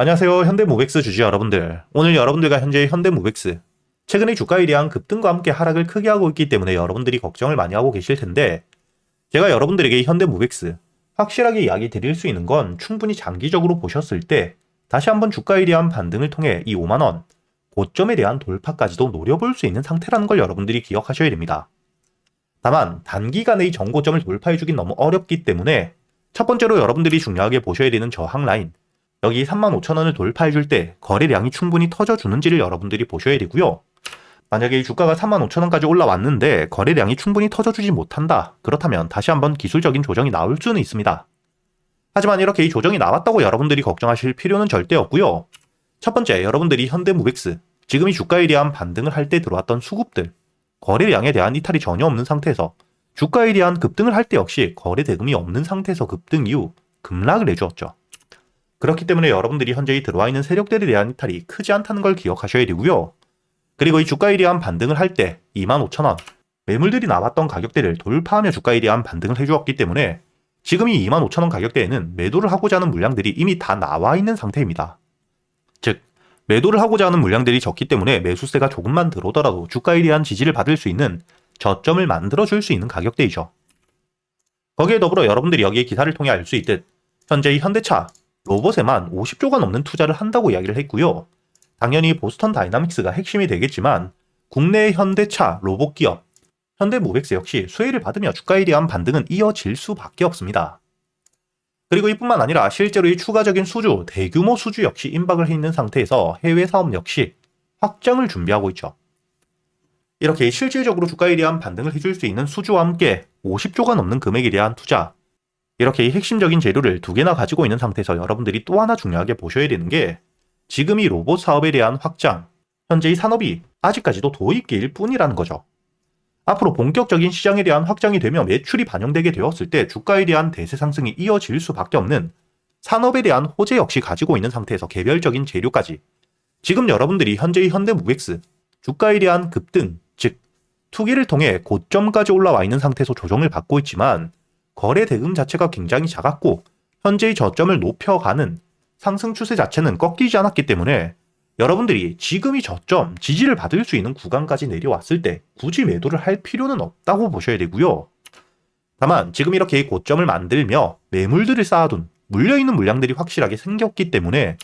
안녕하세요. 현대모백스 주주 여러분들. 오늘 여러분들과 현재의 현대모백스. 최근에 주가에 대한 급등과 함께 하락을 크게 하고 있기 때문에 여러분들이 걱정을 많이 하고 계실 텐데, 제가 여러분들에게 현대모백스 확실하게 이야기 드릴 수 있는 건 충분히 장기적으로 보셨을 때 다시 한번 주가에 대한 반등을 통해 이 5만원 고점에 대한 돌파까지도 노려볼 수 있는 상태라는 걸 여러분들이 기억하셔야 됩니다. 다만 단기간에 이 전고점을 돌파해주긴 너무 어렵기 때문에 첫 번째로 여러분들이 중요하게 보셔야 되는 저항 라인, 여기 35,000원을 돌파해줄 때 거래량이 충분히 터져주는지를 여러분들이 보셔야 되고요. 만약에 이 주가가 35,000원까지 올라왔는데 거래량이 충분히 터져주지 못한다. 그렇다면 다시 한번 기술적인 조정이 나올 수는 있습니다. 하지만 이렇게 이 조정이 나왔다고 여러분들이 걱정하실 필요는 절대 없고요. 첫 번째, 여러분들이 현대모백스, 지금 이 주가에 대한 반등을 할 때 들어왔던 수급들, 거래량에 대한 이탈이 전혀 없는 상태에서 주가에 대한 급등을 할 때 역시 거래 대금이 없는 상태에서 급등 이후 급락을 해주었죠. 그렇기 때문에 여러분들이 현재 들어와 있는 세력들에 대한 이탈이 크지 않다는 걸 기억하셔야 되고요. 그리고 이 주가에 대한 반등을 할 때 25,000원, 매물들이 나왔던 가격대를 돌파하며 주가에 대한 반등을 해주었기 때문에 지금 이 25,000원 가격대에는 매도를 하고자 하는 물량들이 이미 다 나와 있는 상태입니다. 즉, 매도를 하고자 하는 물량들이 적기 때문에 매수세가 조금만 들어오더라도 주가에 대한 지지를 받을 수 있는 저점을 만들어줄 수 있는 가격대이죠. 거기에 더불어 여러분들이 여기에 기사를 통해 알 수 있듯 현재 이 현대차, 로봇에만 50조가 넘는 투자를 한다고 이야기를 했고요. 당연히 보스턴 다이나믹스가 핵심이 되겠지만 국내의 현대차, 로봇 기업, 현대모백스 역시 수혜를 받으며 주가에 대한 반등은 이어질 수밖에 없습니다. 그리고 이뿐만 아니라 실제로 이 추가적인 수주, 대규모 수주 역시 임박을 해 있는 상태에서 해외 사업 역시 확장을 준비하고 있죠. 이렇게 실질적으로 주가에 대한 반등을 해줄 수 있는 수주와 함께 50조가 넘는 금액에 대한 투자, 이렇게 이 핵심적인 재료를 두 개나 가지고 있는 상태에서 여러분들이 또 하나 중요하게 보셔야 되는 게 지금 이 로봇 사업에 대한 확장, 현재 이 산업이 아직까지도 도입기일 뿐이라는 거죠. 앞으로 본격적인 시장에 대한 확장이 되며 매출이 반영되게 되었을 때 주가에 대한 대세 상승이 이어질 수밖에 없는 산업에 대한 호재 역시 가지고 있는 상태에서 개별적인 재료까지 지금 여러분들이 현재의 현대모백스 주가에 대한 급등, 즉 투기를 통해 고점까지 올라와 있는 상태에서 조정을 받고 있지만 거래 대금 자체가 굉장히 작았고 현재의 저점을 높여가는 상승 추세 자체는 꺾이지 않았기 때문에 여러분들이 지금 이 저점 지지를 받을 수 있는 구간까지 내려왔을 때 굳이 매도를 할 필요는 없다고 보셔야 되고요. 다만 지금 이렇게 고점을 만들며 매물들을 쌓아둔 물려있는 물량들이 확실하게 생겼기 때문에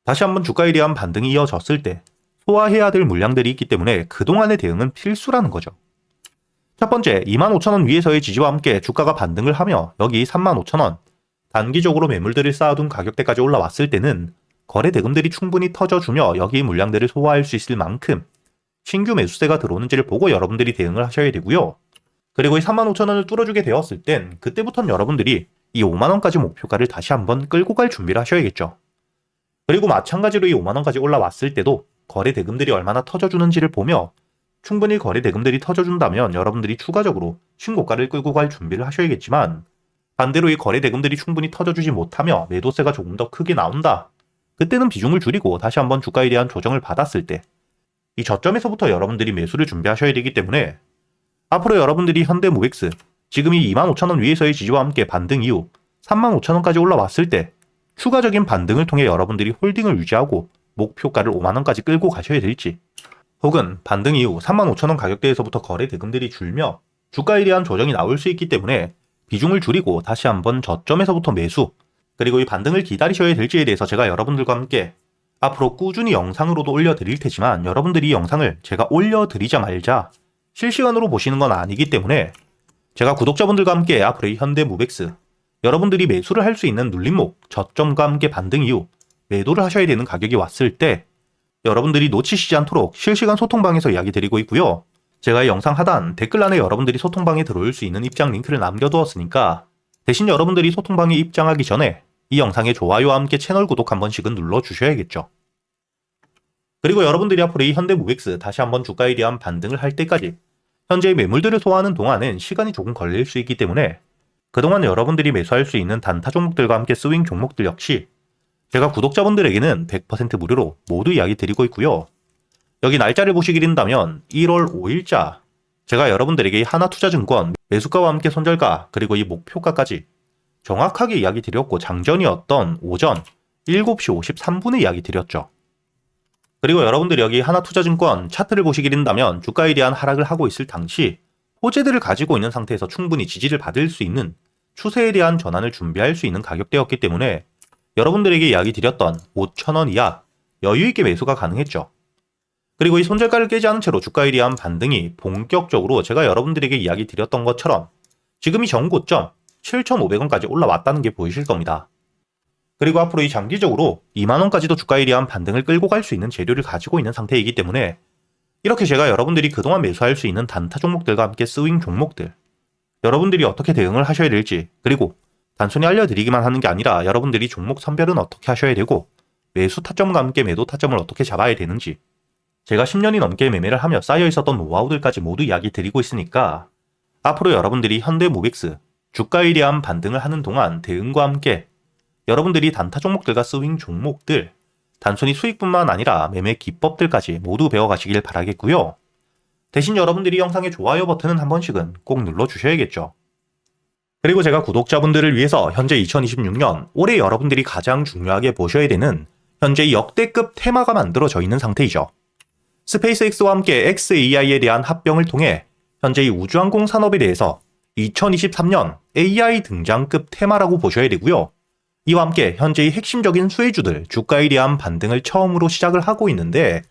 다시 한번 주가에 대한 반등이 이어졌을 때 소화해야 될 물량들이 있기 때문에 그동안의 대응은 필수라는 거죠. 첫 번째, 25,000원 위에서의 지지와 함께 주가가 반등을 하며 여기 35,000원, 단기적으로 매물들을 쌓아둔 가격대까지 올라왔을 때는 거래 대금들이 충분히 터져주며 여기 물량들을 소화할 수 있을 만큼 신규 매수세가 들어오는지를 보고 여러분들이 대응을 하셔야 되고요. 그리고 이 35,000원을 뚫어주게 되었을 땐 그때부터는 여러분들이 이 5만원까지 목표가를 다시 한번 끌고 갈 준비를 하셔야겠죠. 그리고 마찬가지로 이 5만원까지 올라왔을 때도 거래 대금들이 얼마나 터져주는지를 보며 충분히 거래 대금들이 터져준다면 여러분들이 추가적으로 신고가를 끌고 갈 준비를 하셔야겠지만 반대로 이 거래 대금들이 충분히 터져주지 못하며 매도세가 조금 더 크게 나온다. 그때는 비중을 줄이고 다시 한번 주가에 대한 조정을 받았을 때 이 저점에서부터 여러분들이 매수를 준비하셔야 되기 때문에 앞으로 여러분들이 현대모백스 지금 이 25,000원 위에서의 지지와 함께 반등 이후 35,000원까지 올라왔을 때 추가적인 반등을 통해 여러분들이 홀딩을 유지하고 목표가를 5만원까지 끌고 가셔야 될지, 혹은 반등 이후 35,000원 가격대에서부터 거래 대금들이 줄며 주가에 대한 조정이 나올 수 있기 때문에 비중을 줄이고 다시 한번 저점에서부터 매수, 그리고 이 반등을 기다리셔야 될지에 대해서 제가 여러분들과 함께 앞으로 꾸준히 영상으로도 올려드릴 테지만 여러분들이 이 영상을 제가 올려드리자마자 실시간으로 보시는 건 아니기 때문에 제가 구독자분들과 함께 앞으로 이 현대모백스 여러분들이 매수를 할 수 있는 눌림목, 저점과 함께 반등 이후 매도를 하셔야 되는 가격이 왔을 때 여러분들이 놓치시지 않도록 실시간 소통방에서 이야기 드리고 있고요. 제가 이 영상 하단 댓글란에 여러분들이 소통방에 들어올 수 있는 입장 링크를 남겨두었으니까 대신 여러분들이 소통방에 입장하기 전에 이 영상의 좋아요와 함께 채널 구독 한 번씩은 눌러주셔야겠죠. 그리고 여러분들이 앞으로 이 현대모백스 다시 한번 주가에 대한 반등을 할 때까지 현재의 매물들을 소화하는 동안은 시간이 조금 걸릴 수 있기 때문에 그동안 여러분들이 매수할 수 있는 단타 종목들과 함께 스윙 종목들 역시 제가 구독자분들에게는 100% 무료로 모두 이야기 드리고 있고요. 여기 날짜를 보시게 된다면 1월 5일자 제가 여러분들에게 하나투자증권 매수가와 함께 손절가 그리고 이 목표가까지 정확하게 이야기 드렸고 장전이었던 오전 7시 53분에 이야기 드렸죠. 그리고 여러분들이 여기 하나투자증권 차트를 보시게 된다면 주가에 대한 하락을 하고 있을 당시 호재들을 가지고 있는 상태에서 충분히 지지를 받을 수 있는 추세에 대한 전환을 준비할 수 있는 가격대였기 때문에 여러분들에게 이야기 드렸던 5,000원 이하 여유있게 매수가 가능했죠. 그리고 이 손절가를 깨지 않은 채로 주가에 대한 반등이 본격적으로 제가 여러분들에게 이야기 드렸던 것처럼 지금 이 전고점 7,500원까지 올라왔다는 게 보이실 겁니다. 그리고 앞으로 이 장기적으로 2만원까지도 주가에 대한 반등을 끌고 갈 수 있는 재료를 가지고 있는 상태이기 때문에 이렇게 제가 여러분들이 그동안 매수할 수 있는 단타 종목들과 함께 스윙 종목들, 여러분들이 어떻게 대응을 하셔야 될지, 그리고 단순히 알려드리기만 하는 게 아니라 여러분들이 종목 선별은 어떻게 하셔야 되고 매수 타점과 함께 매도 타점을 어떻게 잡아야 되는지 제가 10년이 넘게 매매를 하며 쌓여 있었던 노하우들까지 모두 이야기 드리고 있으니까 앞으로 여러분들이 현대모빅스 주가에 대한 반등을 하는 동안 대응과 함께 여러분들이 단타 종목들과 스윙 종목들 단순히 수익뿐만 아니라 매매 기법들까지 모두 배워가시길 바라겠고요. 대신 여러분들이 영상의 좋아요 버튼은 한 번씩은 꼭 눌러주셔야겠죠. 그리고 제가 구독자분들을 위해서 현재 2026년 올해 여러분들이 가장 중요하게 보셔야 되는 현재 역대급 테마가 만들어져 있는 상태이죠. 스페이스X와 함께 xAI에 대한 합병을 통해 현재 이 우주항공 산업에 대해서 2023년 AI 등장급 테마라고 보셔야 되고요. 이와 함께 현재의 핵심적인 수혜주들 주가에 대한 반등을 처음으로 시작을 하고 있는데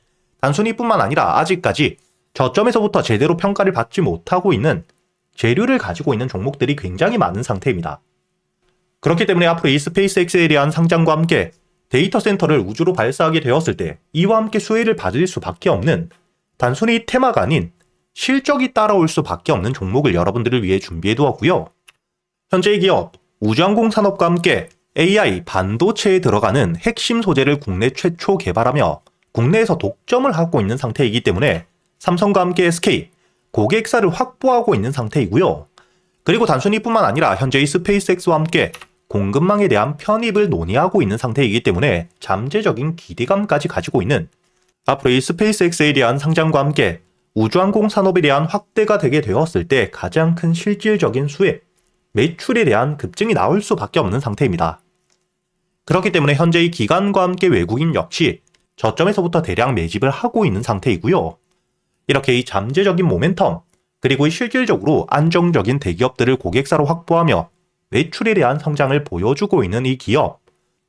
단순히 뿐만 아니라 아직까지 저점에서부터 제대로 평가를 받지 못하고 있는 재료를 가지고 있는 종목들이 굉장히 많은 상태입니다. 그렇기 때문에 앞으로 이 스페이스X에 대한 상장과 함께 데이터 센터를 우주로 발사하게 되었을 때 이와 함께 수혜를 받을 수밖에 없는 단순히 테마가 아닌 실적이 따라올 수밖에 없는 종목을 여러분들을 위해 준비해 두었고요. 현재의 기업 우주항공 산업과 함께 AI 반도체에 들어가는 핵심 소재를 국내 최초 개발하며 국내에서 독점을 하고 있는 상태이기 때문에 삼성과 함께 SK 고객사를 확보하고 있는 상태이고요. 그리고 단순히 뿐만 아니라 현재의 스페이스X와 함께 공급망에 대한 편입을 논의하고 있는 상태이기 때문에 잠재적인 기대감까지 가지고 있는 앞으로 이 스페이스X에 대한 상장과 함께 우주항공 산업에 대한 확대가 되게 되었을 때 가장 큰 실질적인 수혜, 매출에 대한 급증이 나올 수밖에 없는 상태입니다. 그렇기 때문에 현재 이 기관과 함께 외국인 역시 저점에서부터 대량 매집을 하고 있는 상태이고요. 이렇게 이 잠재적인 모멘텀, 그리고 이 실질적으로 안정적인 대기업들을 고객사로 확보하며 매출에 대한 성장을 보여주고 있는 이 기업,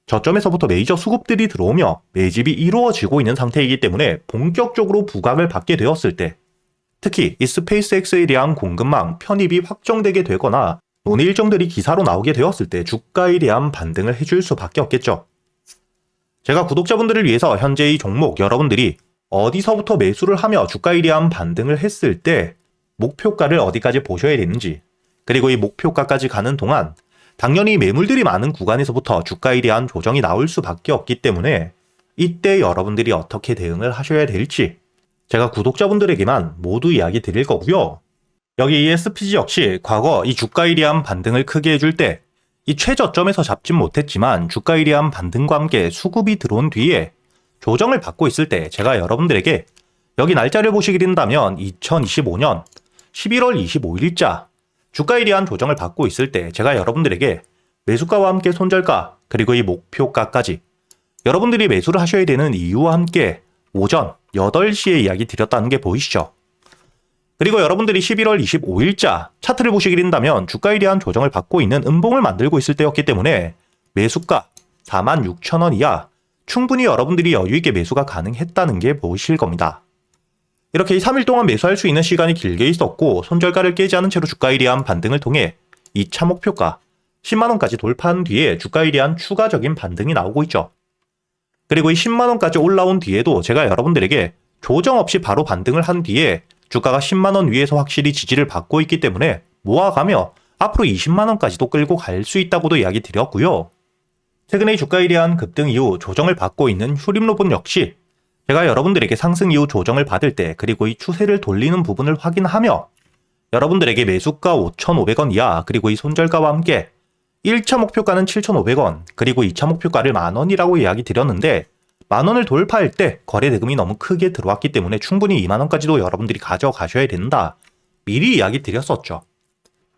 저점에서부터 메이저 수급들이 들어오며 매집이 이루어지고 있는 상태이기 때문에 본격적으로 부각을 받게 되었을 때 특히 이 스페이스X에 대한 공급망 편입이 확정되게 되거나 논의 일정들이 기사로 나오게 되었을 때 주가에 대한 반등을 해줄 수밖에 없겠죠. 제가 구독자분들을 위해서 현재 이 종목 여러분들이 어디서부터 매수를 하며 주가에 대한 반등을 했을 때 목표가를 어디까지 보셔야 되는지, 그리고 이 목표가까지 가는 동안 당연히 매물들이 많은 구간에서부터 주가에 대한 조정이 나올 수밖에 없기 때문에 이때 여러분들이 어떻게 대응을 하셔야 될지 제가 구독자분들에게만 모두 이야기 드릴 거고요. 여기 ESPG 역시 과거 이 주가에 대한 반등을 크게 해줄 때 이 최저점에서 잡진 못했지만 주가에 대한 반등과 함께 수급이 들어온 뒤에 조정을 받고 있을 때 제가 여러분들에게 여기 날짜를 보시게 된다면 2025년 11월 25일자 주가에 대한 조정을 받고 있을 때 제가 여러분들에게 매수가와 함께 손절가 그리고 이 목표가까지 여러분들이 매수를 하셔야 되는 이유와 함께 오전 8시에 이야기 드렸다는 게 보이시죠? 그리고 여러분들이 11월 25일자 차트를 보시게 된다면 주가에 대한 조정을 받고 있는 음봉을 만들고 있을 때였기 때문에 매수가 46,000원 이하 충분히 여러분들이 여유있게 매수가 가능했다는 게 보이실 겁니다. 이렇게 3일 동안 매수할 수 있는 시간이 길게 있었고 손절가를 깨지 않은 채로 주가에 대한 반등을 통해 2차 목표가 10만원까지 돌파한 뒤에 주가에 대한 추가적인 반등이 나오고 있죠. 그리고 이 10만원까지 올라온 뒤에도 제가 여러분들에게 조정 없이 바로 반등을 한 뒤에 주가가 10만원 위에서 확실히 지지를 받고 있기 때문에 모아가며 앞으로 20만원까지도 끌고 갈 수 있다고도 이야기 드렸고요. 최근에 주가에 대한 급등 이후 조정을 받고 있는 휴림로봇 역시 제가 여러분들에게 상승 이후 조정을 받을 때 그리고 이 추세를 돌리는 부분을 확인하며 여러분들에게 매수가 5,500원 이하 그리고 이 손절가와 함께 1차 목표가는 7,500원 그리고 2차 목표가를 만원이라고 이야기 드렸는데 만원을 돌파할 때 거래 대금이 너무 크게 들어왔기 때문에 충분히 2만원까지도 여러분들이 가져가셔야 된다. 미리 이야기 드렸었죠.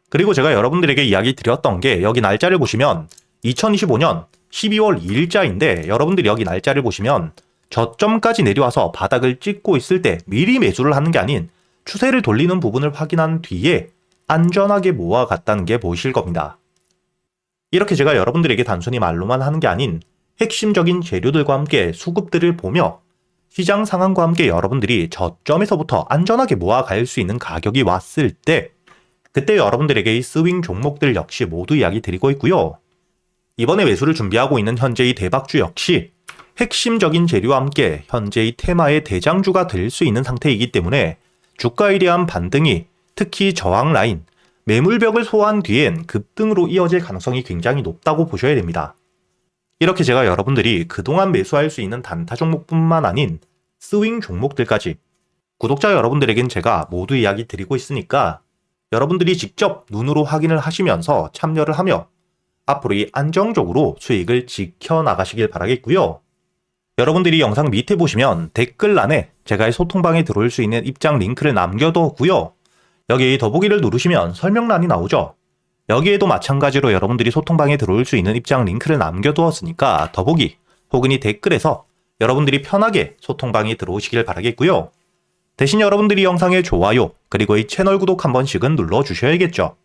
그리고 제가 여러분들에게 이야기 드렸던 게 여기 날짜를 보시면 2025년 12월 2일자인데 여러분들이 여기 날짜를 보시면 저점까지 내려와서 바닥을 찍고 있을 때 미리 매수를 하는 게 아닌 추세를 돌리는 부분을 확인한 뒤에 안전하게 모아갔다는 게 보이실 겁니다. 이렇게 제가 여러분들에게 단순히 말로만 하는 게 아닌 핵심적인 재료들과 함께 수급들을 보며 시장 상황과 함께 여러분들이 저점에서부터 안전하게 모아갈 수 있는 가격이 왔을 때 그때 여러분들에게 이 스윙 종목들 역시 모두 이야기 드리고 있고요. 이번에 매수를 준비하고 있는 현재의 대박주 역시 핵심적인 재료와 함께 현재의 테마의 대장주가 될 수 있는 상태이기 때문에 주가에 대한 반등이 특히 저항 라인, 매물벽을 소화한 뒤엔 급등으로 이어질 가능성이 굉장히 높다고 보셔야 됩니다. 이렇게 제가 여러분들이 그동안 매수할 수 있는 단타 종목뿐만 아닌 스윙 종목들까지 구독자 여러분들에겐 제가 모두 이야기 드리고 있으니까 여러분들이 직접 눈으로 확인을 하시면서 참여를 하며 앞으로 이 안정적으로 수익을 지켜나가시길 바라겠고요. 여러분들이 영상 밑에 보시면 댓글란에 제가 이 소통방에 들어올 수 있는 입장 링크를 남겨뒀고요. 여기 더보기를 누르시면 설명란이 나오죠. 여기에도 마찬가지로 여러분들이 소통방에 들어올 수 있는 입장 링크를 남겨두었으니까 더보기 혹은 이 댓글에서 여러분들이 편하게 소통방에 들어오시길 바라겠고요. 대신 여러분들이 영상의 좋아요 그리고 이 채널 구독 한 번씩은 눌러주셔야겠죠.